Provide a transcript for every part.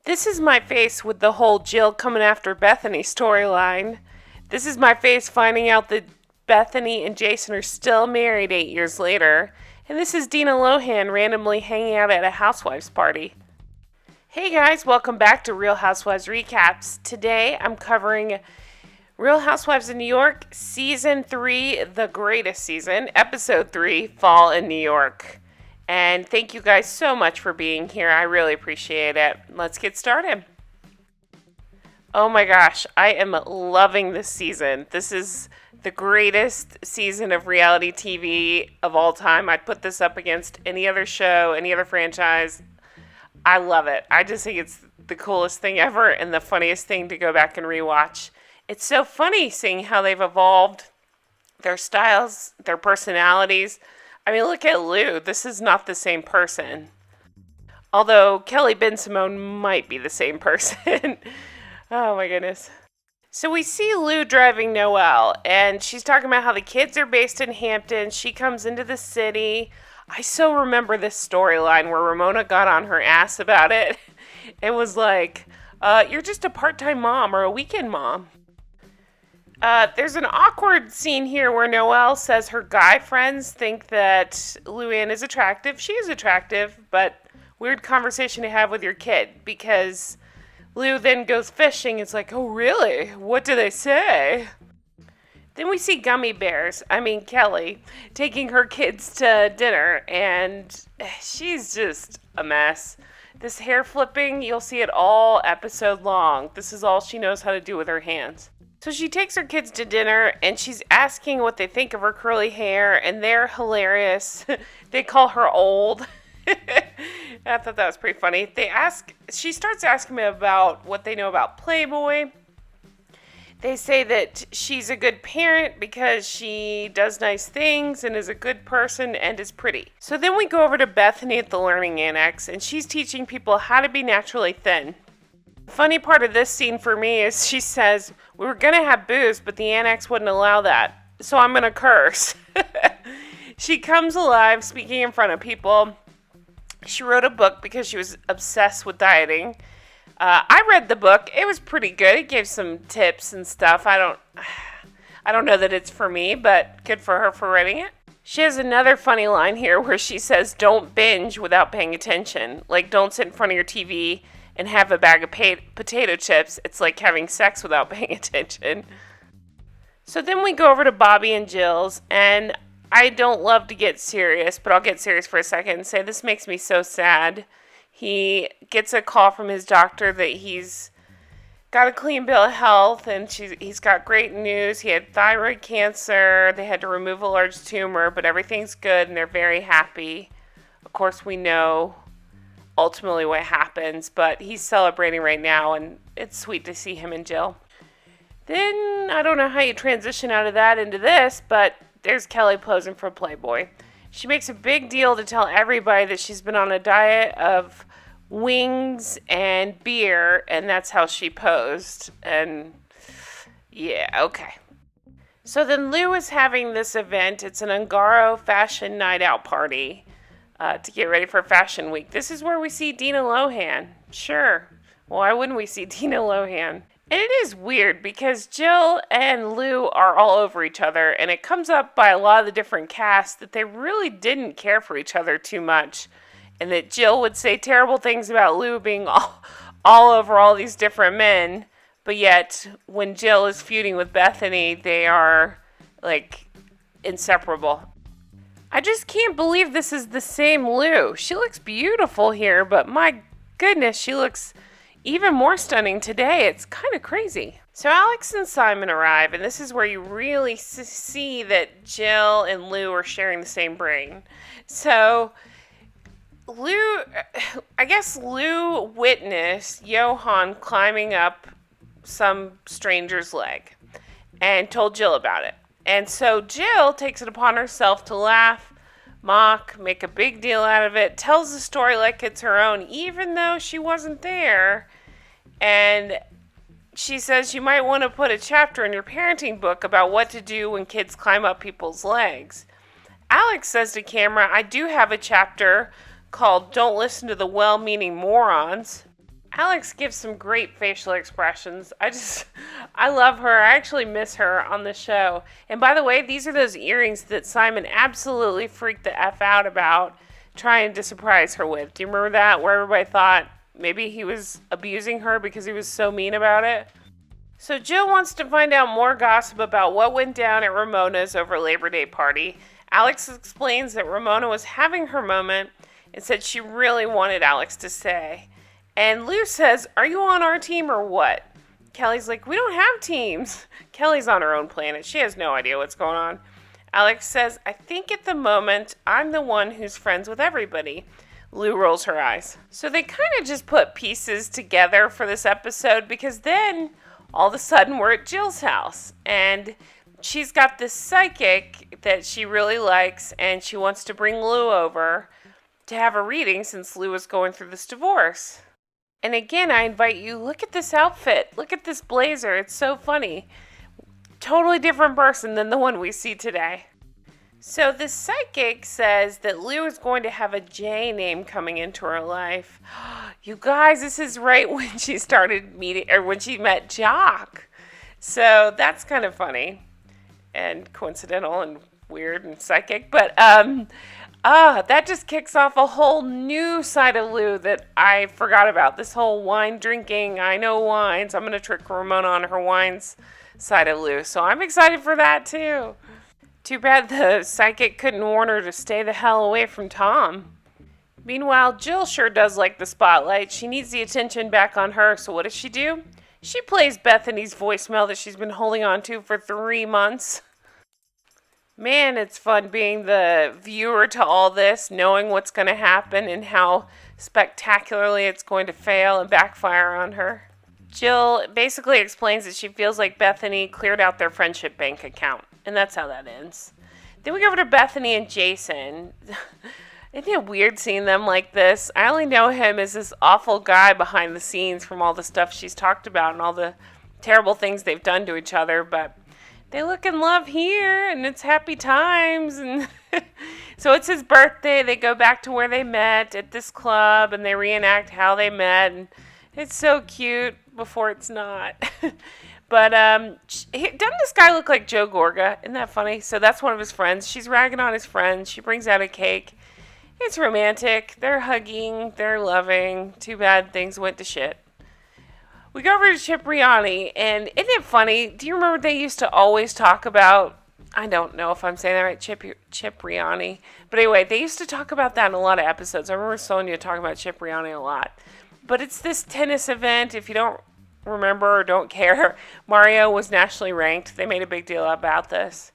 This is my face with the whole Jill coming after Bethenny storyline. This is my face finding out that Bethenny and Jason are still married 8 years later. And this is Dina Lohan randomly hanging out at a Housewives party. Hey guys, welcome back to Real Housewives Recaps. Today I'm covering Real Housewives of New York, Season 3, the greatest season, Episode 3, Fall in New York. And thank you guys so much for being here. I really appreciate it. Let's get started. Oh my gosh, I am loving this season. This is the greatest season of reality TV of all time. I'd put this up against any other show, any other franchise. I love it. I just think it's the coolest thing ever and the funniest thing to go back and rewatch. It's so funny seeing how they've evolved, their styles, their personalities. I mean, look at Lou. This is not the same person. Although Kelly Ben-Simone might be the same person. Oh my goodness. So we see Lou driving Noelle, and she's talking about how the kids are based in Hampton. She comes into the city. I so remember this storyline where Ramona got on her ass about it. It was like, you're just a part-time mom or a weekend mom. There's an awkward scene here where Noelle says her guy friends think that Luann is attractive. She is attractive, but weird conversation to have with your kid because Lou then goes fishing. It's like, oh, really? What do they say? Then we see Kelly, taking her kids to dinner, and she's just a mess. This hair flipping, you'll see it all episode long. This is all she knows how to do with her hands. So she takes her kids to dinner, and she's asking what they think of her curly hair, and they're hilarious. They call her old. I thought that was pretty funny. She starts asking me about what they know about Playboy. They say that she's a good parent because she does nice things and is a good person and is pretty. So then we go over to Bethenny at the Learning Annex, and she's teaching people how to be naturally thin. The funny part of this scene for me is she says, we were going to have booze, but the annex wouldn't allow that, so I'm going to curse. She comes alive speaking in front of people. She wrote a book because she was obsessed with dieting. I read the book. It was pretty good. It gave some tips and stuff. I don't know that it's for me, but good for her for writing it. She has another funny line here where she says, don't binge without paying attention. Like, don't sit in front of your TV and have a bag of potato chips. It's like having sex without paying attention. So then we go over to Bobby and Jill's, and I don't love to get serious, but I'll get serious for a second and say this makes me so sad. He gets a call from his doctor that he's got a clean bill of health, and he's got great news. He had thyroid cancer. They had to remove a large tumor, but everything's good, and they're very happy. Of course, we know ultimately what happens, but he's celebrating right now, and it's sweet to see him and Jill. Then, I don't know how you transition out of that into this, but there's Kelly posing for Playboy. She makes a big deal to tell everybody that she's been on a diet of wings and beer, and that's how she posed. And yeah, okay. So then Lou is having this event. It's an Ungaro fashion night out party to get ready for Fashion Week. This is where we see Dina Lohan. Sure. Why wouldn't we see Dina Lohan? And it is weird because Jill and Lou are all over each other, and it comes up by a lot of the different casts that they really didn't care for each other too much, and that Jill would say terrible things about Lou being all over all these different men, but yet when Jill is feuding with Bethenny, they are like inseparable. I just can't believe this is the same Lou. She looks beautiful here, but my goodness, she looks even more stunning today. It's kind of crazy. So Alex and Simon arrive, and this is where you really see that Jill and Lou are sharing the same brain. So Lou witnessed Johan climbing up some stranger's leg and told Jill about it. And so Jill takes it upon herself to laugh, mock, make a big deal out of it, tells the story like it's her own, even though she wasn't there. And she says you might want to put a chapter in your parenting book about what to do when kids climb up people's legs. Alex says to camera, I do have a chapter called Don't Listen to the Well-Meaning Morons. Alex gives some great facial expressions. I love her. I actually miss her on the show. And by the way, these are those earrings that Simon absolutely freaked the F out about trying to surprise her with. Do you remember that? Where everybody thought maybe he was abusing her because he was so mean about it? So Jill wants to find out more gossip about what went down at Ramona's over Labor Day party. Alex explains that Ramona was having her moment and said she really wanted Alex to stay. And Lou says, "Are you on our team or what?" Kelly's like, "We don't have teams." Kelly's on her own planet. She has no idea what's going on. Alex says, "I think at the moment I'm the one who's friends with everybody." Lou rolls her eyes. So they kind of just put pieces together for this episode because then all of a sudden we're at Jill's house and she's got this psychic that she really likes and she wants to bring Lou over to have a reading since Lou is going through this divorce. And again, I invite you, look at this outfit. Look at this blazer. It's so funny. Totally different person than the one we see today. So the psychic says that Lou is going to have a J name coming into her life. You guys, this is right when she started meeting, or when she met Jock. So that's kind of funny and coincidental and weird and psychic. But that just kicks off a whole new side of Lou that I forgot about. This whole wine drinking, I know wines. I'm going to trick Ramona on her wines side of Lou. So I'm excited for that too. Too bad the psychic couldn't warn her to stay the hell away from Tom. Meanwhile, Jill sure does like the spotlight. She needs the attention back on her, so what does she do? She plays Bethenny's voicemail that she's been holding on to for 3 months. Man, it's fun being the viewer to all this, knowing what's going to happen and how spectacularly it's going to fail and backfire on her. Jill basically explains that she feels like Bethenny cleared out their friendship bank account. And that's how that ends. Then we go over to Bethenny and Jason. Isn't it weird seeing them like this? I only know him as this awful guy behind the scenes from all the stuff she's talked about and all the terrible things they've done to each other. But they look in love here, and it's happy times. And so it's his birthday. They go back to where they met at this club, and they reenact how they met. And it's so cute before it's not. But doesn't this guy look like Joe Gorga? Isn't that funny? So that's one of his friends. She's ragging on his friends. She brings out a cake. It's romantic. They're hugging. They're loving. Too bad things went to shit. We go over to RHONY, and isn't it funny? Do you remember they used to always talk about, I don't know if I'm saying that right, RHONY. But anyway, they used to talk about that in a lot of episodes. I remember Sonja talking about RHONY a lot. But it's this tennis event. If you don't remember or don't care, Mario was nationally ranked. They made a big deal about this.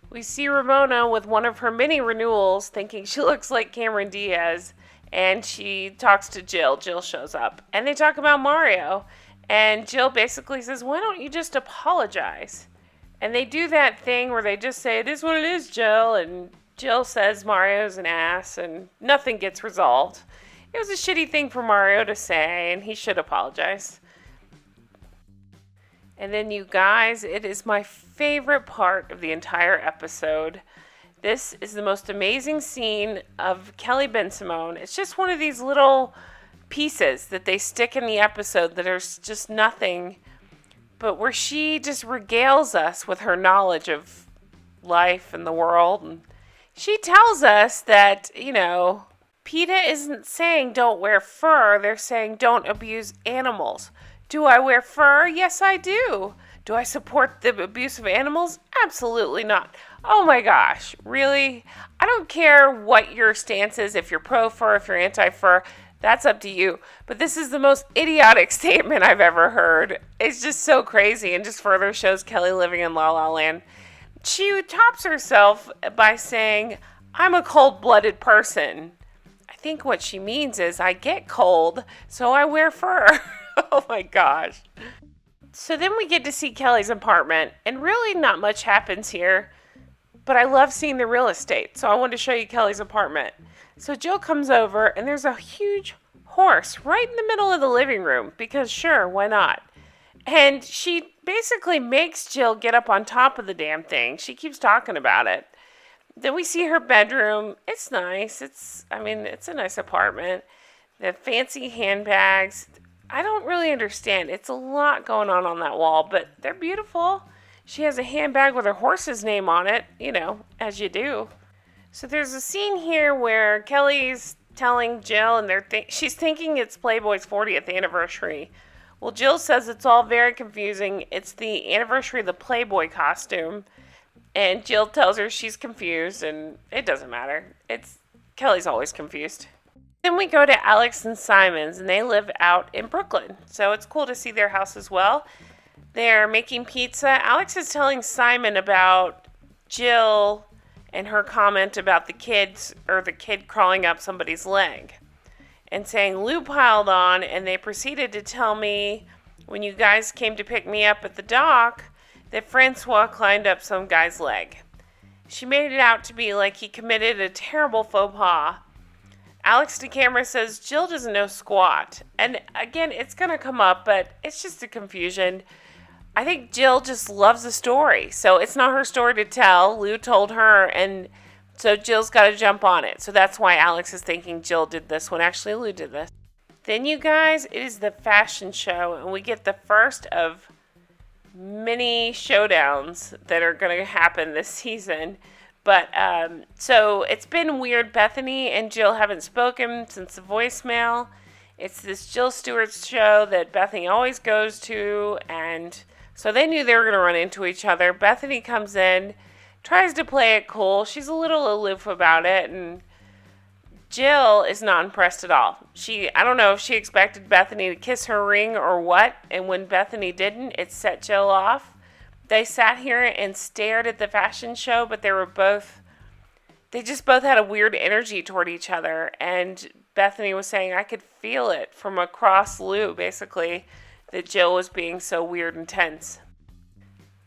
We see Ramona with one of her many renewals thinking she looks like Cameron Diaz, and she talks to Jill. Jill shows up and they talk about Mario, and Jill basically says, "Why don't you just apologize?" And they do that thing where they just say, "It is what it is, Jill," and Jill says Mario's an ass and nothing gets resolved. It was a shitty thing for Mario to say, and he should apologize. And then, you guys, it is my favorite part of the entire episode. This is the most amazing scene of Kelly Bensimon. It's just one of these little pieces that they stick in the episode that are just nothing, but where she just regales us with her knowledge of life and the world. And she tells us that, PETA isn't saying don't wear fur. They're saying don't abuse animals. Do I wear fur? Yes, I do. Do I support the abuse of animals? Absolutely not. Oh my gosh, really? I don't care what your stance is, if you're pro-fur, if you're anti-fur, that's up to you. But this is the most idiotic statement I've ever heard. It's just so crazy and just further shows Kelly living in La La Land. She tops herself by saying, "I'm a cold-blooded person." I think what she means is I get cold, so I wear fur. Oh my gosh. So then we get to see Kelly's apartment, and really not much happens here, but I love seeing the real estate, so I wanted to show you Kelly's apartment. So Jill comes over, and there's a huge horse right in the middle of the living room, because sure, why not? And she basically makes Jill get up on top of the damn thing. She keeps talking about it. Then we see her bedroom. It's nice. It's a nice apartment. They have fancy handbags. I don't really understand. It's a lot going on that wall, but they're beautiful. She has a handbag with her horse's name on it, as you do. So there's a scene here where Kelly's telling Jill, and she's thinking it's Playboy's 40th anniversary. Well, Jill says it's all very confusing. It's the anniversary of the Playboy costume. And Jill tells her she's confused, and it doesn't matter. Kelly's always confused. Then we go to Alex and Simon's, and they live out in Brooklyn. So it's cool to see their house as well. They're making pizza. Alex is telling Simon about Jill and her comment about the kid crawling up somebody's leg. And saying Lou piled on, and they proceeded to tell me when you guys came to pick me up at the dock that Francois climbed up some guy's leg. She made it out to be like he committed a terrible faux pas. Alex to camera says Jill doesn't know squat. And again, it's going to come up, but it's just a confusion. I think Jill just loves the story. So it's not her story to tell. Lou told her, and so Jill's got to jump on it. So that's why Alex is thinking Jill did this when actually Lou did this. Then, you guys, it is the fashion show, and we get the first of many showdowns that are going to happen this season. But, so it's been weird. Bethenny and Jill haven't spoken since the voicemail. It's this Jill Stewart's show that Bethenny always goes to, and so they knew they were going to run into each other. Bethenny comes in, tries to play it cool. She's a little aloof about it, and Jill is not impressed at all. I don't know if she expected Bethenny to kiss her ring or what, and when Bethenny didn't, it set Jill off. They sat here and stared at the fashion show, but they just both had a weird energy toward each other, and Bethenny was saying, I could feel it from across Lou, basically, that Jill was being so weird and tense.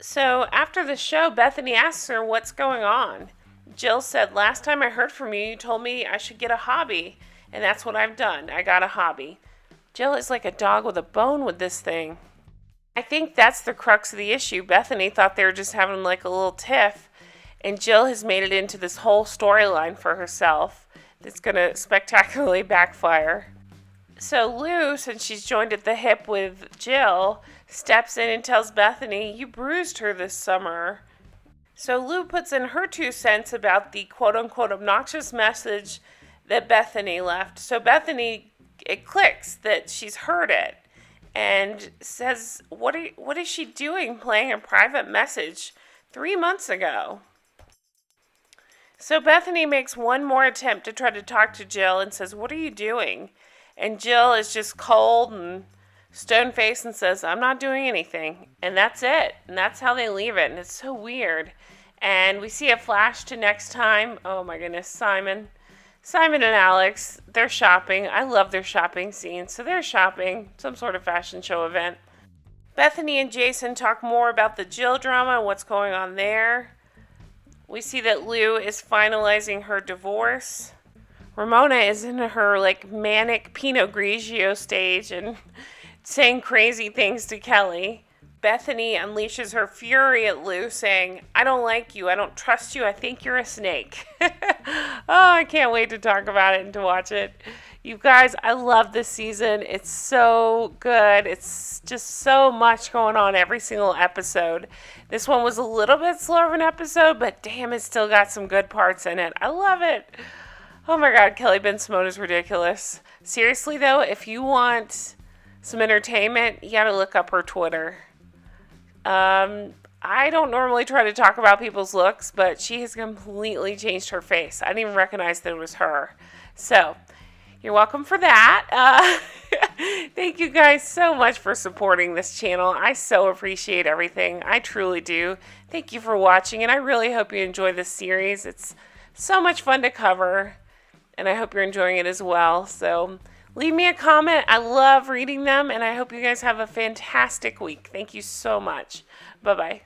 So after the show, Bethenny asks her what's going on. Jill said, last time I heard from you, you told me I should get a hobby, and that's what I've done. I got a hobby. Jill is like a dog with a bone with this thing. I think that's the crux of the issue. Bethenny thought they were just having like a little tiff, and Jill has made it into this whole storyline for herself that's going to spectacularly backfire. So Lou, since she's joined at the hip with Jill, steps in and tells Bethenny, you bruised her this summer. So Lou puts in her 2 cents about the quote-unquote obnoxious message that Bethenny left. So Bethenny, it clicks that she's heard it and says, what is she doing playing a private message 3 months ago? So Bethenny makes one more attempt to try to talk to Jill and says, what are you doing? And Jill is just cold and stone-faced and says, I'm not doing anything. And that's it. And that's how they leave it. And it's so weird. And we see a flash to next time. Oh my goodness, Simon and Alex, they're shopping. I love their shopping scenes. So they're shopping, some sort of fashion show event. Bethenny and Jason talk more about the Jill drama and what's going on there. We see that Lou is finalizing her divorce. Ramona is in her manic Pinot Grigio stage and saying crazy things to Kelly. Bethenny unleashes her fury at Lou, saying, I don't like you, I don't trust you, I think you're a snake. Oh, I can't wait to talk about it and to watch it. You guys, I love this season. It's so good. It's just so much going on every single episode. This one was a little bit slower of an episode, but damn, it's still got some good parts in it. I love it. Oh my God, Kelly Ben-Simone is ridiculous. Seriously though, if you want some entertainment, you gotta look up her Twitter. I don't normally try to talk about people's looks, but she has completely changed her face. I didn't even recognize that it was her. So, you're welcome for that. Thank you guys so much for supporting this channel. I so appreciate everything. I truly do. Thank you for watching, and I really hope you enjoy this series. It's so much fun to cover, and I hope you're enjoying it as well. So, leave me a comment. I love reading them, and I hope you guys have a fantastic week. Thank you so much. Bye-bye.